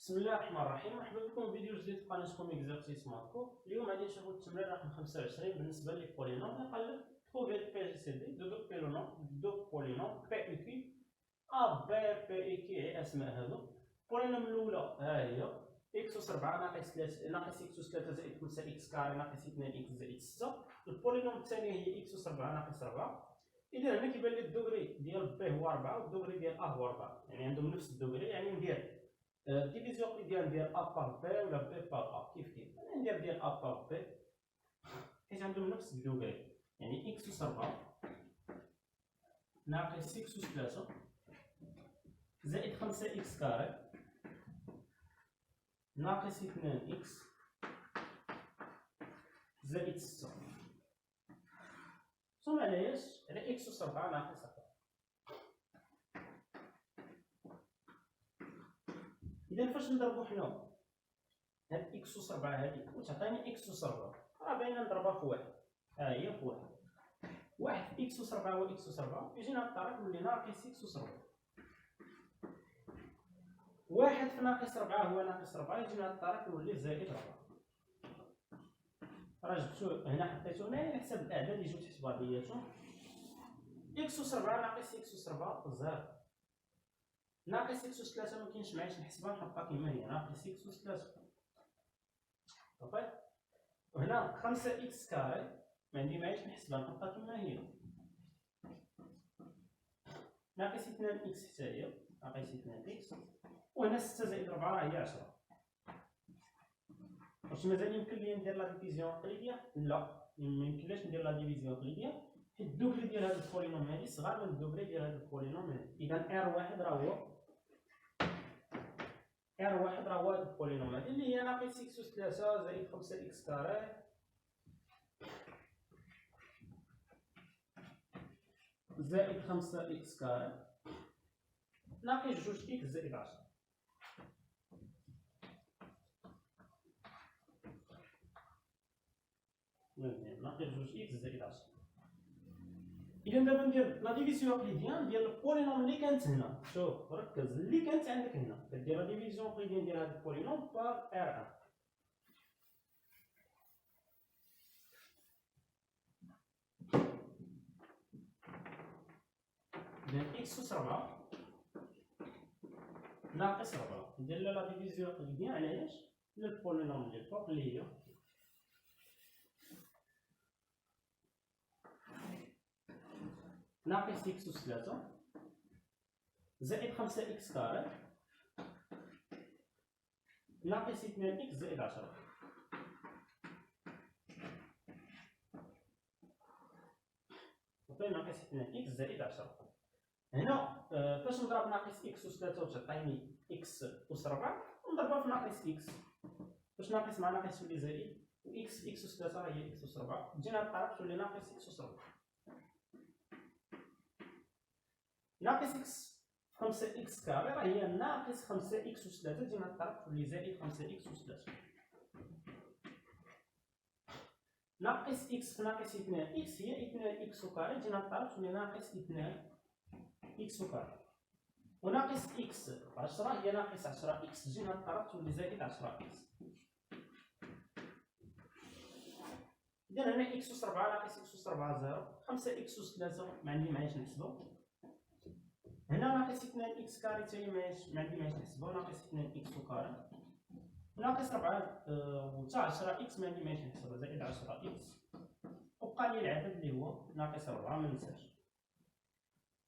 بسم الله الرحمن الرحيم. مرحبا بكم في فيديو جديد في قناتكم اكزرسيس ماتكو. اليوم غادي نشوفوا التمرين رقم 25 بالنسبه لي بولينوم. نقلب trouver P G C D de deux polynômes P et Q A B P et Q هي اسماء هذو. البولينوم الاولى ها هي x أس 4 ناقص 3 ناقص x أس 3 زائد 5 x كاري ناقص 2 x زائد 6. البولينوم الثانيه هي x أس 4 ناقص 4. اذا هنا كيبان لي الدوغري ديال B هو 4 والدوغري ديال A هو 4، يعني عندهم نفس الدوغري. يعني ندير ديفيزيون ديال A باغ B ولا B باغ A كيف ندير ديال A باغ B حيت عندهم نفس الدوغري. يعني x أس 4 ناقص 6 أس 3 زائد 5 x كاري ناقص 2 x زائد 6. ثم على اش؟ على x أس 4 ناقص 4. إذا فاش نضربو حنا هاد x أس 4 هادي وتعطيني x أس 4 راه باينة نضربها في واحد، ها هي في واحد. واحد في x أس 4 هو x أس 4 يجينا الطريق يولي ناقص x أس 4. واحد في ناقص 4 هو ناقص 4 يجينا الطريق يولي زائد 4. راه جبتو هنا حطيتو هنا على حساب الأعداد اللي جاو تحت بعضياتهم. x أس 4 ناقص x أس 4 زيرو. ناقص x أس 3 مكاينش معايش نحسبها نحطها كيما هي ناقص x أس 3 صافي. وهنا 5 x كاري ما عندي معايش نحسبها نحطها كيما هي ناقص 2 x حتى هي ناقص 2 x. وهنا 6 زائد 4 راه هي 10. واش مازال يمكن لي ندير لا ديفيزيون تقليديه؟ لا، ميمكنلاش ندير لا ديفيزيون تقليديه حيت الدوغري ديال هاد البولينوم هادي صغار من الدوغري ديال هاد البولينوم هادي. اذا ار واحد راه هو هاد البولينوم هادي اللي هي ناقص x أس 3 زائد 5 x كاري زائد 5 x كاري ناقص 2 x زائد 10. ناقص 2 x زائد 10. إذا دابا ندير لا ديفيزيون قليديان ديال البولينوم اللي كانت هنا. شوف ركز، اللي كانت عندك هنا كدير لا ديفيزيون قليديان ديال هاد البولينوم بار ار 1. إذا x أس 4 ناقص 4 ندير لا ديفيزيون قليديان على اش؟ على البولينوم اللي فوق اللي هي ناقص x أس 3 زائد 5 x كاري ناقص 2 x زائد 10. ناقص 2 x زائد 10. هنا فاش نضرب ناقص x أس 3 وتعطيني x أس 4 نضربها في ناقص x. فاش ناقص مع ناقص تولي زائد و x أس 3 راه هي x أس 4 تجينا الطرف تولي ناقص x أس 4. ناقص x 5 x كاري راه هي ناقص 5 x أس 3 تجينا الطرف تولي زائد 5 x أس 3. ناقص x في ناقص 2 x هي 2 x كاري تجينا الطرف تولي ناقص 2 x كاري. وناقص x 10 هي ناقص 10 x تجينا الطرف تولي زائد 10 x. إذا هنا x أس 4 ناقص x أس 4 زيرو. 5 x أس 3 ما عندي معايش نحسبو. هنا ناقص 2 x كاري تا هي ما عندي معايش نحسبو ناقص 2 x كاري. ناقص 4 و حتى 10 x ما عندي معايش نحسبها زائد 10 x. وبقى لي العدد اللي هو ناقص 4 ما ننساش.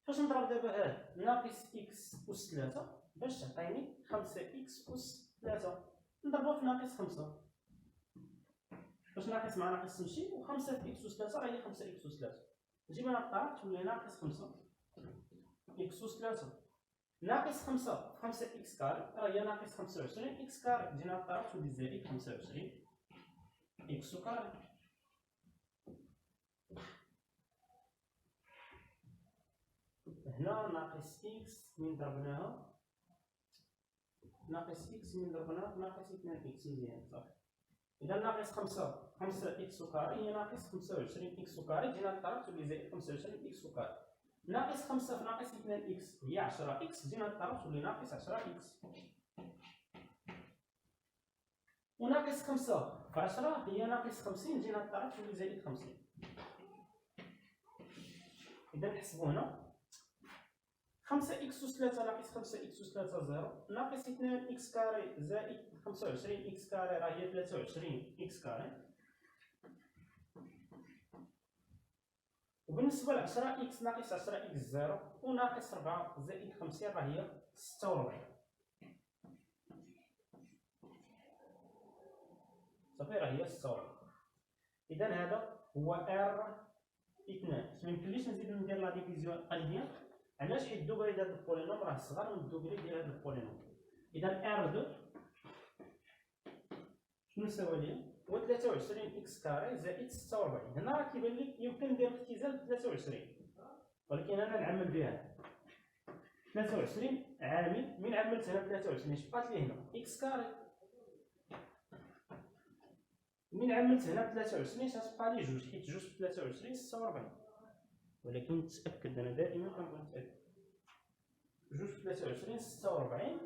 فاش نضرب دابا هاد ناقص x أس 3 باش تعطيني 5 x أس 3 نضربها في ناقص 5. باش ناقص مع ناقص تمشي و 5 في x أس 3 راه هي 5 x أس 3 نجيبها للطرف تولي ناقص 5 x أس 3 ناقص 5 في 5 x كاري راه هي ناقص 25 x كاري تجينا للطرف تولي زائد 25 x كاري. هنا ناقص x من ضربناها ناقص x من ضربناها في ناقص 2 x مزيان صافي. إذا ناقص 5 x كاري هي ناقص 25 x كاري تجينا للطرف تولي زائد 25 x كاري. ناقص 5 في ناقص 2 x هي 10 x تجينا للطرف تولي ناقص 10 x. وناقص 5 في 10 هي ناقص 50 نجي لهاد الطرف تولي زائد 50. إذا نحسبو هنا 5 إكس أس 3 ناقص 5 إكس أس 3 0 ناقص 2 إكس كاري زائد 25 إكس كاري راه هي 23 إكس كاري. وبالنسبة ل 10 إكس ناقص 10 إكس 0 وناقص 4 زائد 50 راه هي 46. صافي راه هي 46. إذا هذا هو ار 2. ميمكنليش نزيد ندير لا ديفيزيون قلبية، علاش؟ حيت الدوغري ديال البولينوم راه صغر من الدوغري ديال هذا البولينوم. إذا ار 2 شنو يساوي لي؟ هو 23 إكس كاري زائد 46. هنا راه كيبان لك يمكن ندير اختزال ب 23، ولكن أنا نعمل بها 23 عامل. من عملت هنا 23 اش بقات لي هنا؟ إكس كاري. من عملت هنا 23 اش غتبقى لي؟ جوج، حيت جوج في 23 46. ولكن نتأكد، أنا دائما كنبغي نتأكد. جوج في 23 46.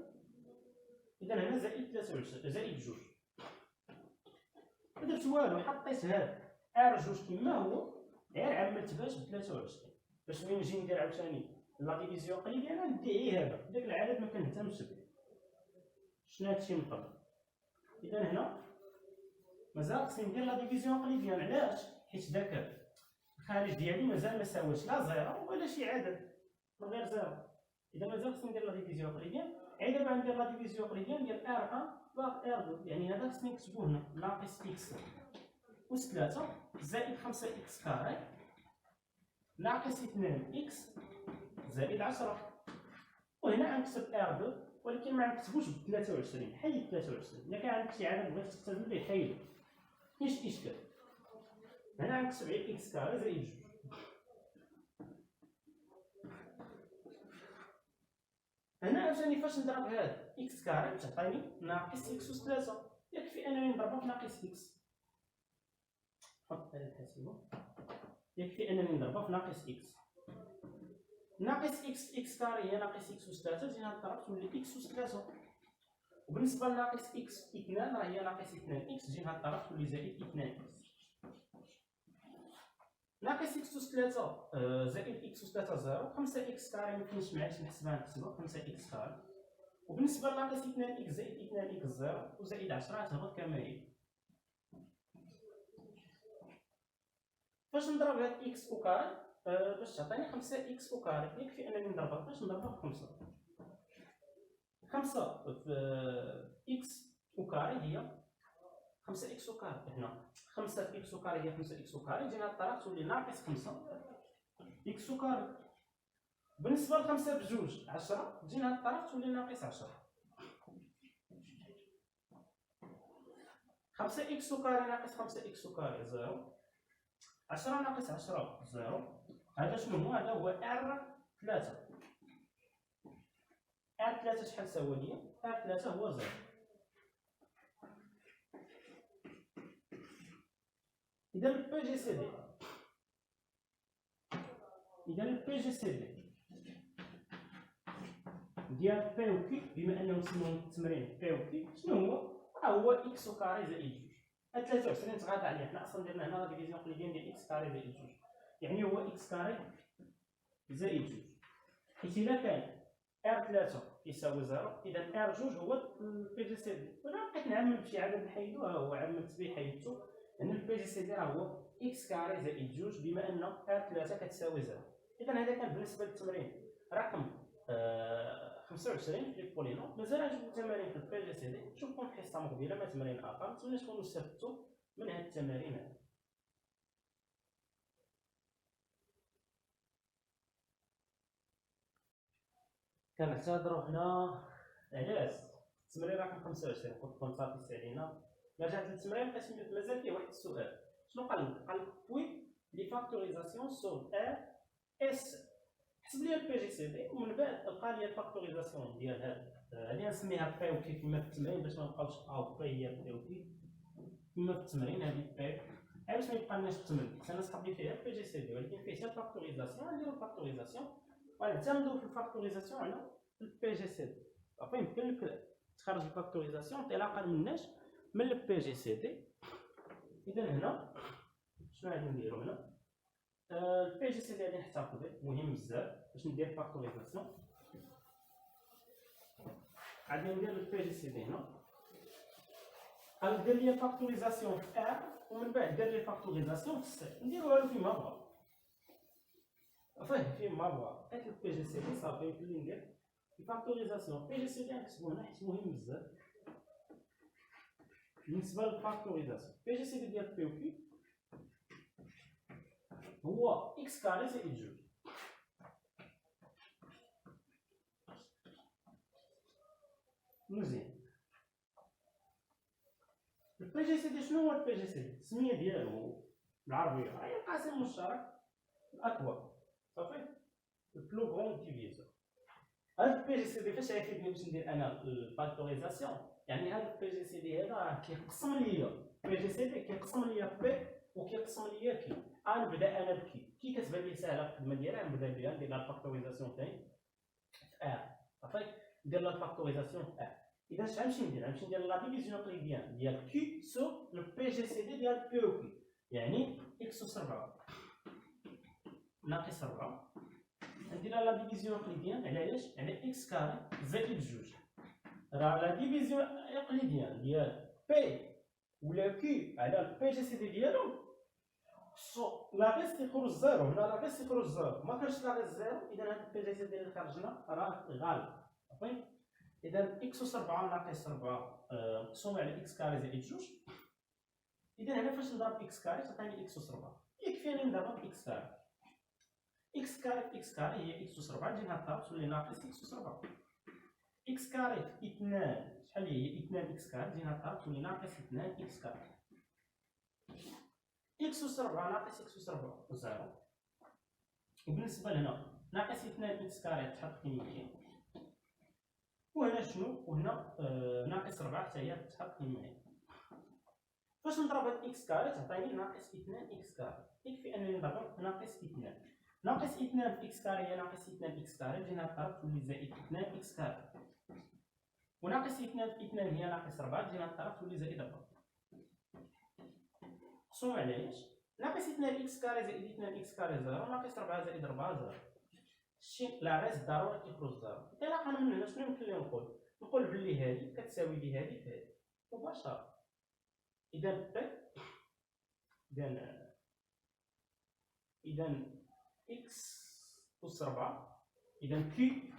إذا هنا زائد 23 زائد جوج. ما درت والو، حطيت هاد ار جوج كيما هو، غير عملت باش ب 23 باش ملي نجي ندير عاوتاني لا ديفيزيون قليليه انا ندير هذا داك العدد ما كنهتمش به. شنو هادشي من قبل. اذا هنا مازال خصني ندير لا ديفيزيون قليليه. علاش؟ حيت داك الخارج ديالي مازال ما ساواش لا زيرو ولا شي عدد من غير زيرو. اذا مازال خصني ندير لا ديفيزيون قليليه. عاد دابا ندير لا ديفيزيون قليليه ندير ار 1 باغ ار 2، يعني هذا خصني نكتبو هنا ناقص اكس أس 3 زائد 5 إكس كاري ناقص 2 إكس زائد 10. وهنا غنكتب ار 2 ولكن ما غنكتبوش ب 23، حيد 23. إلا كان عندك شي عدد بغيتي تختزل به حيدو، مكاينش إشكال. هنا غنكتب غير إكس كاري زائد 2. هنا عاوتاني فاش نضرب هاد إكس كاري تعطيني ناقص إكس أس 3. يكفي أنني نضربو في ناقص إكس. حط هذا الحاسبة. يكفي أنني نضربها في ناقص إكس. ناقص إكس كاري هي ناقص إكس أس 3 زين هاد الطرف تولي إكس أس 3. وبالنسبة لناقص إكس 2 راه هي ناقص 2 إكس زين هاد الطرف تولي زائد 2 إكس. ناقص إكس أس 3 زائد إكس أس 3 0. 5 إكس كاري مكاينش معايش نحسبها نحسبها 5 إكس كاري. وبالنسبة لناقص 2 إكس زائد 2 إكس 0 وزائد 10 تهبط كما هي. فاش نضرب هاد إكس أو كاري باش تعطيني 5 إكس أو كاري، يكفي أنني نضربها باش نضربها في 5. 5 في إكس أو كاري هي 5 إكس أو كاري. هنا 5 في إكس أو كاري هي 5 إكس أو كاري. جينا الطرف تولي ناقص 5 إكس أو كاري. بالنسبة ل 5 بجوج 10 جينا الطرف تولي ناقص 10. 5 إكس أو كاري ناقص 5 إكس أو كاري 0. 10 ناقص 10 0. هذا شنو هو؟ هذا هو ار 3. ار 3 شحال ساوى ليا؟ ار 3 هو 0. إذا البي جي سي دي ديال بي و كي، بما انه نسموه التمرين بي و كي، شنو هو؟ هو اكس و كاري زائد 2. هاد 23 تغاضى عليه، حنا اصلا درنا هنا لا ديفيزيون قليليه ديال اكس كاري زائد 2، يعني هو اكس كاري زائد 2. حيت الا كان ار 3 يساوي 0 اذا ار 2 هو البي جي سي دي. وانا بقيت نعمل بشي عدد نحيدوه، هو عملت به حيدتو، لان البي جي سي دي راه هو اكس كاري زائد 2 بما ان ار 3 كتساوي 0. اذا هذا كان بالنسبه للتمرين رقم 25 في البولينوم. مازال عندكم تمارين في البي جي سي دي، نشوفكم في حصه مقبله مع تمارين اخر. نتمنى تكونوا استفدتوا من هذه التمارين هذه. كنعتذروا هنا علاش التمرين رقم 25 قلت لكم صافي علينا. رجعت للتمرين لقيت مازال فيه واحد السؤال. شنو قال لك؟ قال لك بوي لي فاكتوريزاسيون سوف ار اس. حسب لي البي جي سي دي ومن بعد لقى لي الفاكتوريزاسيون ديال هذه نسميها بي و كي كما في التمرين باش ما نبقاوش او بي هي بي و كي كما في التمرين. هذه بي علاش ما يبقالناش التمرين؟ انا صحاب لي فيها البي جي سي دي ولكن فيه حتى الفاكتوريزاسيون. نديرو الفاكتوريزاسيون ونعتمدوا في الفاكتوريزاسيون على البي جي سي دي. صافي يمكن لك تخرج الفاكتوريزاسيون طلع اقل مناش من البي جي سي دي. اذا هنا شنو غادي نديرو هنا؟ البي جي سي دي غادي نحتفظ به، مهم بزاف باش ندير فاكتوريزاسيون. غادي ندير البي جي سي دي هنا، غادي دير لي فاكتوريزاسيون في ار، ومن بعد دير لي فاكتوريزاسيون في سي. نديروها له فيما بغا، فيما بغا. هاد البي جي سي دي صافي نولي ندير الفاكتوريزاسيون. بي جي سي دي نكتبو هنا حيت مهم بزاف بالنسبه للفاكتوريزاسيون. بي جي سي دي ديال بي و كي هو اكس كاري زائد جوج. مزيان. البي جي سي دي شنو هو البي جي سي دي؟ السميه ديالو بالعربيه هي القاسم المشترك الاكبر، صافي، البلو غون ديفيزور. هاد البي جي سي دي فاش غيفيدني باش ندير انا الفاكتوريزاسيون؟ يعني هاد البي جي سي دي هذا كيقسم ليا، البي جي سي دي كيقسم ليا بي وكيقسم ليا كي. غنبدا انا بكي، كي كتبان لي ساهله في الخدمه ديالها نبدا بها، ندير لها الفاكتوريزاسيون تاعي في ار، صافي، ندير لها الفاكتوريزاسيون في ار. اذا شحال نمشي ندير؟ نمشي ندير لا ديفيزيون اقليديان ديال كي سو لو بي جي سي دي ديال بي او كي، يعني اكس اس 4 ناقص 4. ندير لا ديفيزيون اقليديان علاش؟ على اكس كاري زائد جوج. راه لا ديفيزيون اقليديان ديال بي ولا كي على البي جي سي دي ديالو سو لاغيس تيخرج زيرو. هنا لاغيس تيخرج زيرو، ما كانش لاغيس زيرو، اذا هاد البي جي سي دي اللي خرجنا راه غالب، صافي. اذا اكس اس 4 ناقص 4 مقسوم على اكس كاري زائد جوج. اذا هنا فاش نضرب اكس كاري تعطيني اكس اس 4، يكفيني نضرب اكس كاري. اكس كاري في اكس كاري هي اكس اس 4، نجي نهضر تولي ناقص اكس اس 4. اكس كاري في 2 شحال هي؟ 2 اكس كاري، نجي نهضر تولي ناقص 2 اكس كاري. اكس اس 4 ناقص اكس اس 4 زيرو. وبالنسبه لهنا ناقص 2 اكس كاري تحط قيمتين، وهنا شنو؟ وهنا ناقص 4 حتى هي تحط قيمتين. فاش نضرب هاد اكس كاري تعطيني ناقص 2 اكس كاري، يكفي انني نضرب ناقص 2. ناقص 2 في اكس كاري هي ناقص 2 اكس كاري، نجي نضرب تولي زائد 2 اكس كاري. وناقص 2 في 2 هي ناقص 4، نجي نضرب تولي زائد 4. مقسوم على ايش؟ ناقص 2 اكس كاري زائد 2 اكس كاري زيرو، ناقص 4 زائد 4 زيرو. الشيء لاغيس ضروري كيخرج زيرو. انطلاقا من هنا شنو يمكن لي نقول؟ نقول بلي هذه كتساوي لي هذه في هذه مباشرة. إذا إذا إكس أس 4، إذا كي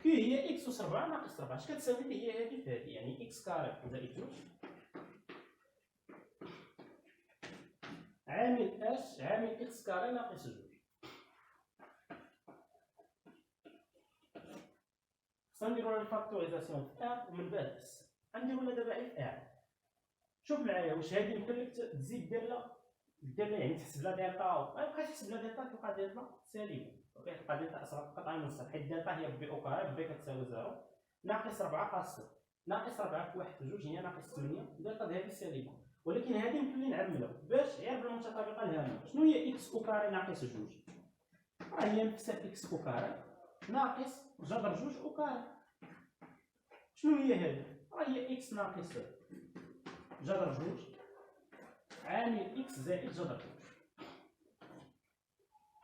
هي إكس أس 4 ناقص 4، اش كتساوي لي هي هذه في هذه، يعني إكس كاري زائد جوج عامل اش؟ عامل إكس كاري ناقص جوج. خصنا نديرو الفاكتوريزاسيون في ار ومن بعد في اس. غنديرو دابا غير في ار. شوف معايا واش هذه يمكن لك تزيد دير لها يعني تحسب لها دلتا، ما يبقاش تحسب لها دلتا، تلقى دلتا سالبه، تلقى دلتا اصغر قطعه من الصفر، حيت دلتا هي بي او كاري، بي كتساوي زيرو، ناقص 4 قاصر، ناقص 4 في 1 في 2 هي ناقص 8، دلتا هذه سالبه. ولكن هذه يمكن لي نعملها باش غير بالمتطابقه الهامه. شنو هي اكس او كاري ناقص 2؟ راه هي نفسها اكس او كاري ناقص جذر 2 او كاري. شنو هي هذه؟ راه هي اكس ناقص جذر 2 عامل اكس زائد جذر 2.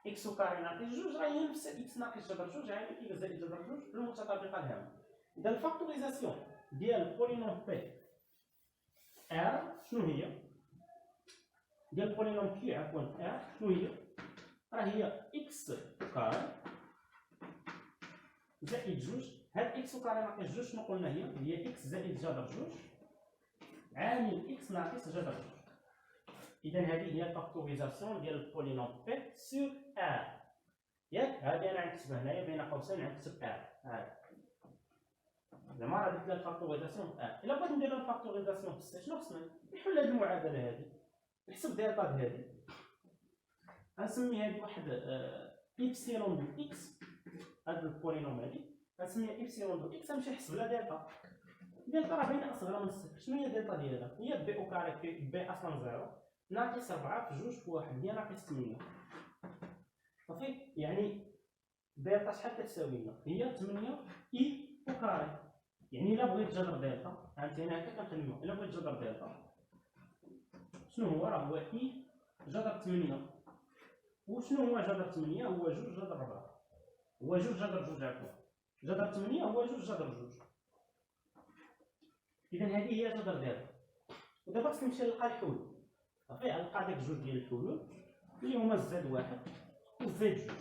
اكس كاري ناقص 2 راه هي نفس اكس ناقص جذر 2 عامل اكس زائد جذر 2 بالمتطابقه الهامه. اذا الفاكتوريزاسيون ديال البولينوم بي ار شنو هي؟ ديال البولينوم كي عفوا ار شنو هي؟ راه هي اكس كاري زائد 2. هاد اكس كاري ناقص 2 شنو قلنا هي اكس زائد جذر 2 عامل اكس ناقص جذر 2. إذا هذه هي الفاكتوريزاسيون ديال البولينوم بي سور ار. ياك هذه أنا نكتبها هنايا بين قوسين، نكتب ار. زعما راه درت لها الفاكتوريزاسيون في ار. إلا بغيت ندير لها الفاكتوريزاسيون في سي شنو خصنا؟ نحل هذه المعادلة هذه، نحسب دلتا هذه، غنسمي هذه واحد إبسيلون دو إكس، هاد البولينوم هذه غنسميها إبسيلون دو إكس، غنمشي نحسب لها دلتا. دلتا راه باينة أصغر من الصفر. شنو هي دلتا ديالها؟ هي بي أو كاري في بي أصلا زيرو ناقص 4 في 2 في 1 هي ناقص 8. صافي، يعني دلتا شحال كتساوي لنا؟ هي 8 اي او كاري. يعني الا بغيت جذر دلتا عاوتاني هكا كنخليوها، الا بغيت جذر دلتا شنو هو؟ راه هو اي جذر 8. وشنو هو جذر 8؟ هو 2 جذر 4، هو 2 جذر 2 عفوا، جذر 8 هو 2 جذر 2. اذا هذه هي جذر دلتا. ودابا خصني نمشي نلقى الحلول، صافي غنلقى داك 2 ديال الحلول اللي هما زد 1 وزد 2.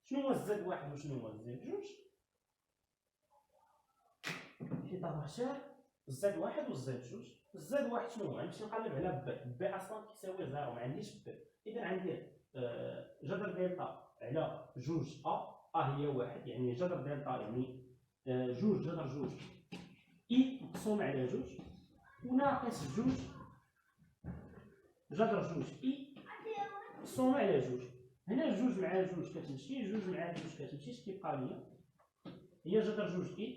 شنو هو الزد 1 وشنو هو الزد 2؟ في طباشير الزد 1 والزد 2. الزد 1 شنو هو؟ غنمشي نقلب على بي اصلا كيساوي 0، ما عنديش بي، اذا عندي جذر دلتا على 2 هي 1، يعني جذر دلتا يعني 2 جذر 2 اي مقسوم على 2 وناقص 2 جذر 2 اي مقسوم على 2. هنا 2 مع 2 كتمشي، 2 مع 2 كتمشي، كيبقى ليا هي جذر 2 اي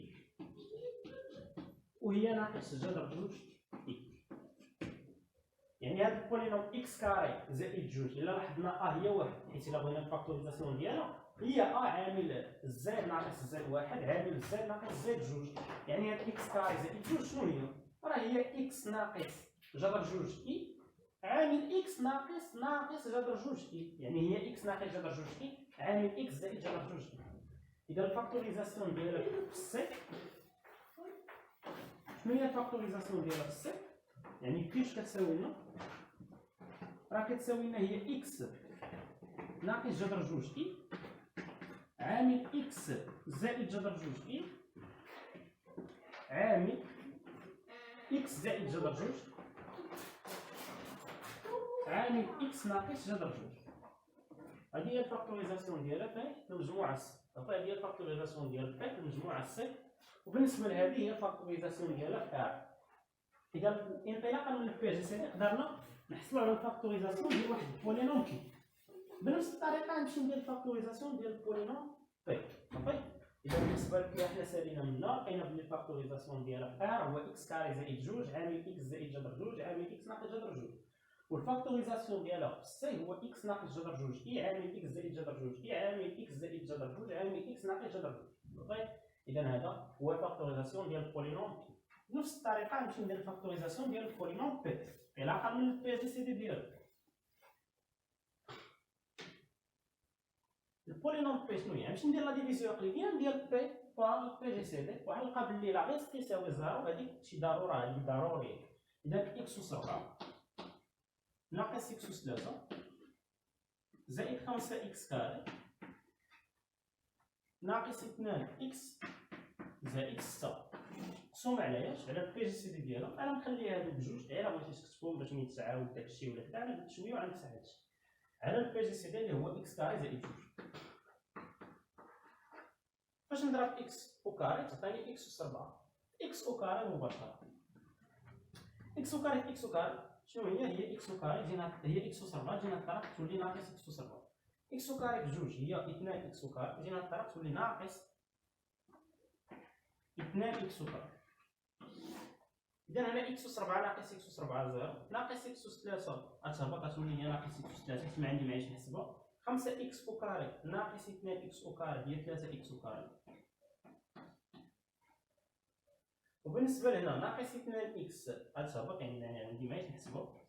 وهي ناقص جذر 2 اي. يعني هذا البولينوم اكس كاري زائد 2 الا لاحظنا هي 1، حيت الا بغينا الفاكتوريزاسيون ديالها هي عامل زد ناقص زد 1 عامل زد ناقص زد 2. يعني هاد اكس كاري زائد 2 شنو هي؟ راه هي اكس ناقص جذر 2 اي عامل اكس ناقص جذر 2 اي، يعني هي اكس ناقص جذر 2 اي عامل اكس زائد جذر 2 اي. اذا الفاكتوريزاسيون ديالها في السي، شنو هي الفاكتوريزاسيون ديالها في السي؟ يعني كيفاش كتساوي لنا؟ راه كتساوي لنا هي اكس ناقص جذر 2 اي عامل اكس زائد جذر 2 اي عامل اكس زائد جذر 2 عامل اكس ناقص جذر 2. هذه هي الفاكتوريزاسيون ديالها في المجموعه سي، صافي هذه هي الفاكتوريزاسيون ديال في المجموعه سي. وبالنسبه لهذه هي الفاكتوريزاسيون ديالها في ار. اذا انطلاقا من البي جي سي قدرنا نحصلوا على الفاكتوريزاسيون ديال واحد البولينوم كي. بنفس الطريقه نمشيو ندير الفاكتوريزاسيون ديال البولينوم بي، صافي. اذا بالنسبه لبي حنا سالينا منا لقينا بلي الفاكتوريزاسيون ديالها في ار هو اكس كاري زائد 2 عامل اكس زائد جذر 2 عامل اكس ناقص جذر 2. والفاكتوريزاسيون ديالها في السي هو اكس ناقص جذر 2 اي عامل اكس زائد جذر 2 اي عامل اكس زائد جذر 2 عامل اكس ناقص جذر 2، صافي. اذا هذا هو الفاكتوريزاسيون ديال البولينوم بي. بنفس الطريقه نمشيو ندير الفاكتوريزاسيون ديال البولينوم بي علاقه من البي جي سي دي ديالو. البولينوم بي شنو هي؟ نمشي ندير لا ديفيزيون اقليديه ديال بي بار بي جي سي دي وغنلقى بلي لا غيس كيساوي 0، هذيك شي ضروره هذه ضروريه. اذا اكس اس 4 ناقص اكس اس 3 زائد 5 اكس كاري ناقص 2 اكس زائد 6 مقسوم على اش؟ على البي جي سي دي ديالها. انا نخلي هادو بجوج، الا بغيتي تكتبهم باش ميتعاود داكشي ولا كذا، انا درت شويه وغنمسح هادشي على البي جي سي دي اللي هو اكس كاري زائد 2. فاش نضرب اكس او كاري تعطيني اكس اس 4. اكس او كاري مباشره، اكس او كاري في اكس او كاري شنو هي؟ هي اكس او كاري جينا هي اكس اس 4 جينا الطرف تولي ناقص اكس اس 4. اكس او كاري بجوج هي 2 اكس او كاري جينا الطرف تولي ناقص 2 اكس او كاري. اذا هنا اكس اس 4 ناقص اكس اس 4 0 ناقص اكس اس 3 غتهبط غتولي هي ناقص اكس اس 3 حيت ما عندي معايش نحسبها. 5 اكس او كاري ناقص 2 اكس او كاري هي 3 اكس او كاري. وبالنسبه لهنا ناقص 2 اكس غتهبط يعني عندي معايش نحسبها،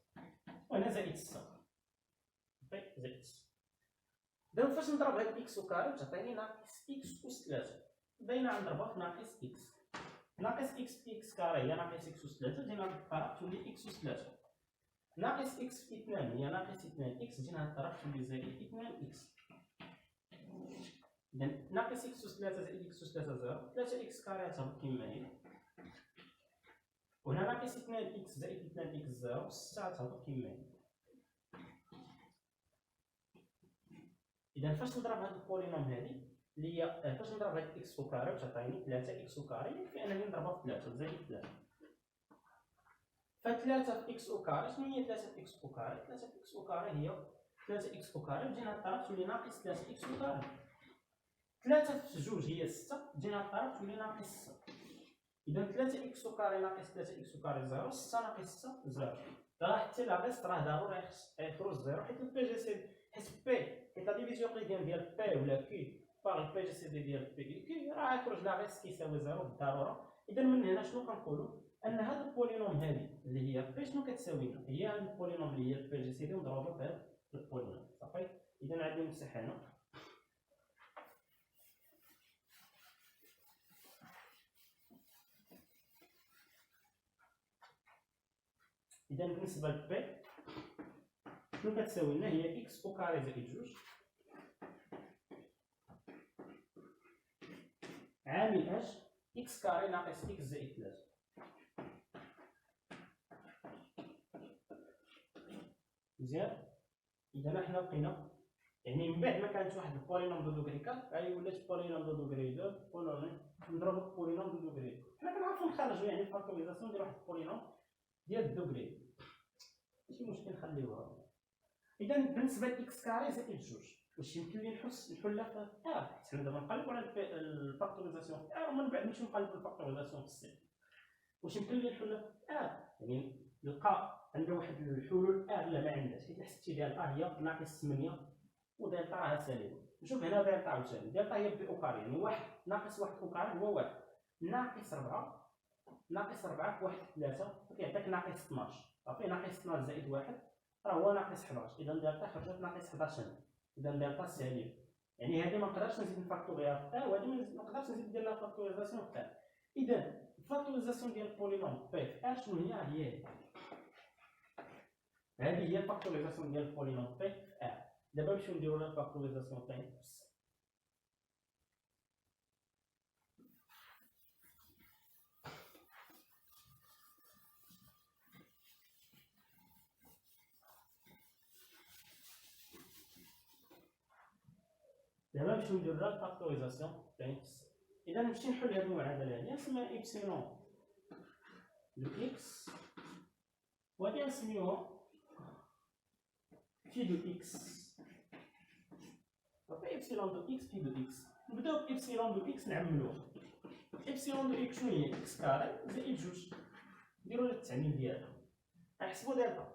وهنا زائد 6 زائد 6. دابا فاش نضرب هاد اكس او كاري تعطيني ناقص اكس اس 3. باينه غنضربها في ناقص اكس، ناقص اكس في اكس كاري هي ناقص اكس اس 3 جينا هاد الطرف تولي اكس اس 3 ناقص اكس في 2 هي ناقص 2 اكس جينا هاد الطرف تولي زائد 2 اكس. اذا ناقص اكس اس 3 زائد اكس اس 3 0 3 اكس كاري تهبط كما هي، وهنا ناقص 2 اكس زائد 2 اكس 0 6 تهبط كما هي. اذا فاش نضرب هاد البولينوم هادي اللي هي فاش نضرب هاد اكس او كاري تعطيني 3 اكس او كاري، يكفي انني نضربها في 3 زائد 3. ف3 في اكس او كاري شنو هي 3 في اكس او كاري؟ 3 في اكس او كاري هي 3 اكس او كاري جينا الطرف تولي ناقص 3 اكس او كاري. 3 في 2 هي 6 جينا الطرف تولي ناقص 6. اذا 3 اكس او كاري ناقص 3 اكس او كاري 0 6 ناقص 6 0. راه حتى لا غير راه ضروري يخرج 0 حيت البي جي سي حيت بي حيت لا ديفيزيون ديال بي ولا كي باغ بي جي سي دي ديال بي كي راه يخرج لا غيس كيساوي زيرو بالضروره. اذا من هنا شنو كنقولوا؟ ان هذا البولينوم هذه اللي هي بي شنو كتساوي لنا؟ هي هذا البولينوم اللي هي بي جي سي دي مضروبه في هذا البولينوم. صافي. اذا غادي نمسح هنا. اذا بالنسبه لبي شنو كتساوي لنا؟ هي اكس او كاري زائد جوج عامل اش اكس كاري ناقص اكس زائد 3. مزيان. اذا حنا لقينا يعني من بعد ما كانت واحد البولينوم دو دوغري 4 هاي ولات بولينوم دو دوغري 2 بولينوم نضربو في بولينوم دو دوغري 2. حنا كنعرفو نخرجو يعني الفاكتوريزاسيون ديال واحد البولينوم ديال الدوغري، ماشي مشكل نخليوها. اذا بالنسبه لاكس كاري زائد جوج واش يمكن لي نحلها في حنا دابا نقلبو على الفاكتوريزاسيون ومن بعد نمشيو نقلبو الفاكتوريزاسيون في السي. واش يمكن لي نحلها في يعني نلقى عندنا واحد الحلول لا ما عندهاش، حيت حسبتي ديالها هي ناقص 8 ودلتا راها سالبه. نشوف هنا دلتا عاوتاني، دلتا هي بي او كاري، يعني واحد ناقص واحد او كاري هو واحد، ناقص 4 ناقص 4 في واحد 3 كيعطيك ناقص 12. صافي. ناقص 12 زائد واحد راه هو ناقص 11. اذا دلتا خرجت ناقص 11. اذا دلتا سالب، يعني هذه ما نقدرش نزيد نفاكتوريها وهذه ما نقدرش نزيد ندير لها فاكتوريزاسيون حتى. اذا الفاكتوريزاسيون ديال البولينوم بي في شنو هي؟ هذه هي الفاكتوريزاسيون ديال البولينوم بي في دابا نمشيو نديرو لها الفاكتوريزاسيون تاعي. دابا نمشيو نديرو لها الفاكتوريزاسيون تاعي. اذا نمشي نحل هذه المعادله هذه اسمها ايبسيلون دو اكس وغادي نسميوها في دو اكس. صافي. ايبسيلون دو اكس في دو اكس. نبداو بايبسيلون دو اكس نعملوها. ايبسيلون دو اكس شنو هي؟ اكس كاري زائد جوج. نديرو التعميم ديالها. غنحسبو دلتا.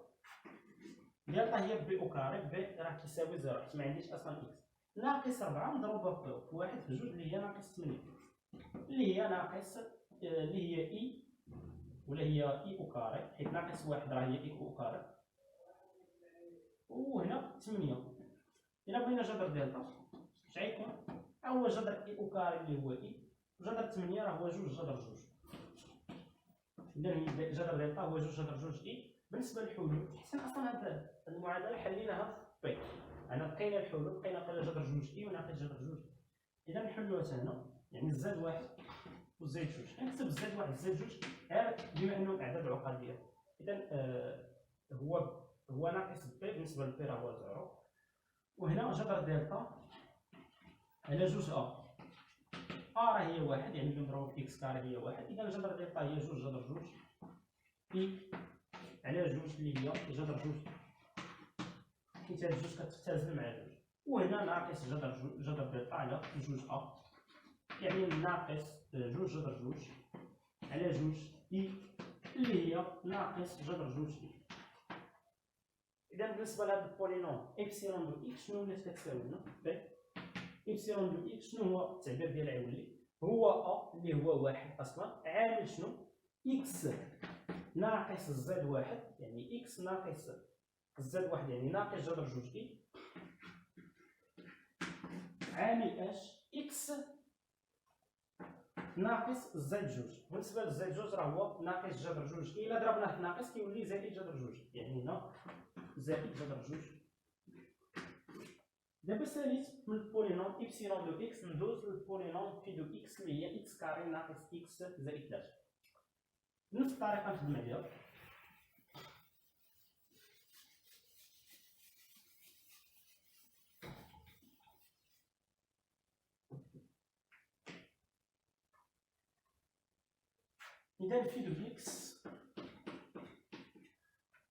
دلتا هي بي او كاري، بي راه كيساوي زيرو حيت ما عنديش اصلا اكس، ناقص 4 مضروبه في واحد في جوج اللي هي ناقص 8 اللي هي ناقص اللي هي اي ولا هي اي او كاري حيت ناقص واحد راه هي اي او كاري، وهنا 8. إلا بغينا جذر دلتا اش غيكون؟ هو جذر اي او كاري اللي هو اي، وجذر 8 راه هو جوج جذر جوج. إذا جذر دلتا هو جوج جذر جوج اي. بالنسبه للحلول حنا اصلا هاد المعادله حليناها في بي، انا لقينا الحلول لقينا جذر جوج اي وناقص جذر جوج. اذا نحلوها حتى هنا، يعني زاد واحد وزائد جوج، نكتب زاد واحد زائد جوج بما انهم اعداد عقديه. اذا هو ناقص بي، بالنسبه لبي راه هو زيرو، وهنا جذر دلتا على جوج راه هي واحد، يعني اللي نضربو في اكس كاري هي واحد. اذا جذر دلتا هي جوج جذر جوج اي على جوج اللي هي جذر جوج، حيت هاد جوج كتختزل مع جوج، وهنا ناقص جذر دلتا على جوج يعني ناقص جوج جذر جوج على جوج اي اللي هي ناقص جذر جوج اي. اذا بالنسبه لهذا البولينوم ايبسيلون دو اكس شنو ولات كتساوي لنا؟ بي ايبسيلون دو اكس شنو هو التعبير ديالها؟ يولي هو اللي هو واحد اصلا عامل شنو؟ اكس ناقص زد واحد، يعني اكس ناقص زد واحد يعني ناقص جذر جوج اي عامل اش اكس ناقص زائد جوج. بالنسبه لزائد جوج راه هو ناقص جذر جوج الا ضربناه في ناقص كيولي زائد جذر جوج، يعني هنا زائد جذر جوج. دابا ساليت من البولينوم ايبسيلون دو اكس ندوز للبولينوم في دو اكس اللي هي اكس كاري ناقص اكس زائد 3. بنفس الطريقه نخدم عليها. إذا في دو إكس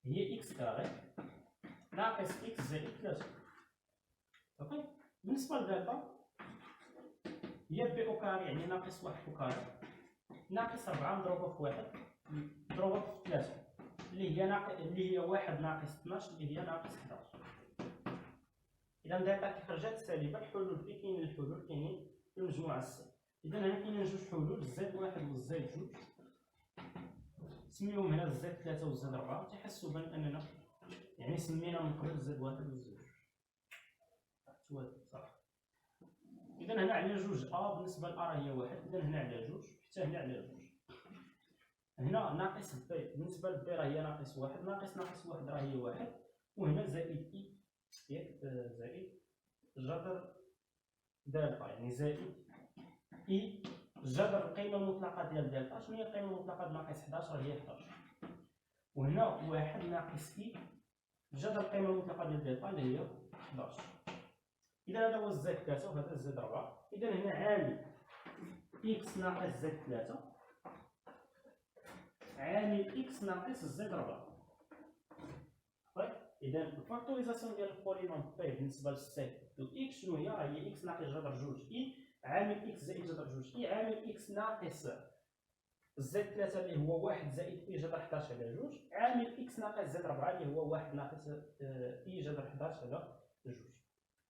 هي إكس كاري ناقص إكس زائد 3. صافي. بالنسبة لدلتا هي بي أو كاري يعني ناقص واحد أو كاري ناقص 4 مضروبة في واحد مضروبة في 3 اللي هي واحد ناقص 12 اللي هي ناقص 11. اذا دلتا كي خرجت سالبه، الحلول فين كاينين الحلول كاينين في المجموعه السي. اذا هنا كاينين جوج حلول، زد واحد وزد جوج، سميوهم هنا زد 3 وزد 4 تحسبا اننا يعني سمينا من قبل زد واحد وزد جوج صح. اذا هنا على جوج ا بالنسبه ل ا راه هي واحد، اذا هنا على جوج حتى هنا على جوج. هنا ناقص بي بالنسبه ل بي راه هي ناقص واحد، ناقص واحد راه هي واحد، وهنا زائد اي ياك زائد جذر دلتا، يعني زائد اي جذر القيمه المطلقه ديال دلتا. شنو هي القيمه المطلقه ديال ناقص 11 راه هي 11، وهنا واحد ناقص اي جذر القيمه المطلقه ديال دلتا اللي هي 11. اذا هذا هو الزد 3 وهذا الزد 4. اذا هنا عامل اكس ناقص زد 3 عامل اكس ناقص زد 4. طيب اذا الفاكتوريزاسيون ديال البولينوم بي بالنسبه للسي دو اكس شنو هي؟ راه هي اكس ناقص جذر جوج اي عامل اكس زائد جذر جوج اي عامل اكس ناقص زد 3 اللي هو 1 زائد اي جذر 11 على جوج، عامل اكس ناقص زد 4 اللي هو 1 ناقص اي جذر 11 على جوج.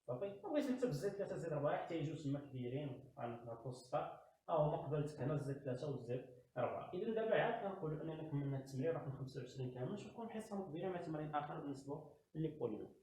صافي بغيت نكتب زد 3 زد 4 حتى يجيو تما كبيرين غنحطو السطر ها هما قبلت هنا زد 3 وزد 4. اذا دابا عاد كنقولوا اننا كملنا التمرين رقم 25 كامل. نشوفكم حصه مقبله مع تمرين اخر بالنسبه للبولينوم.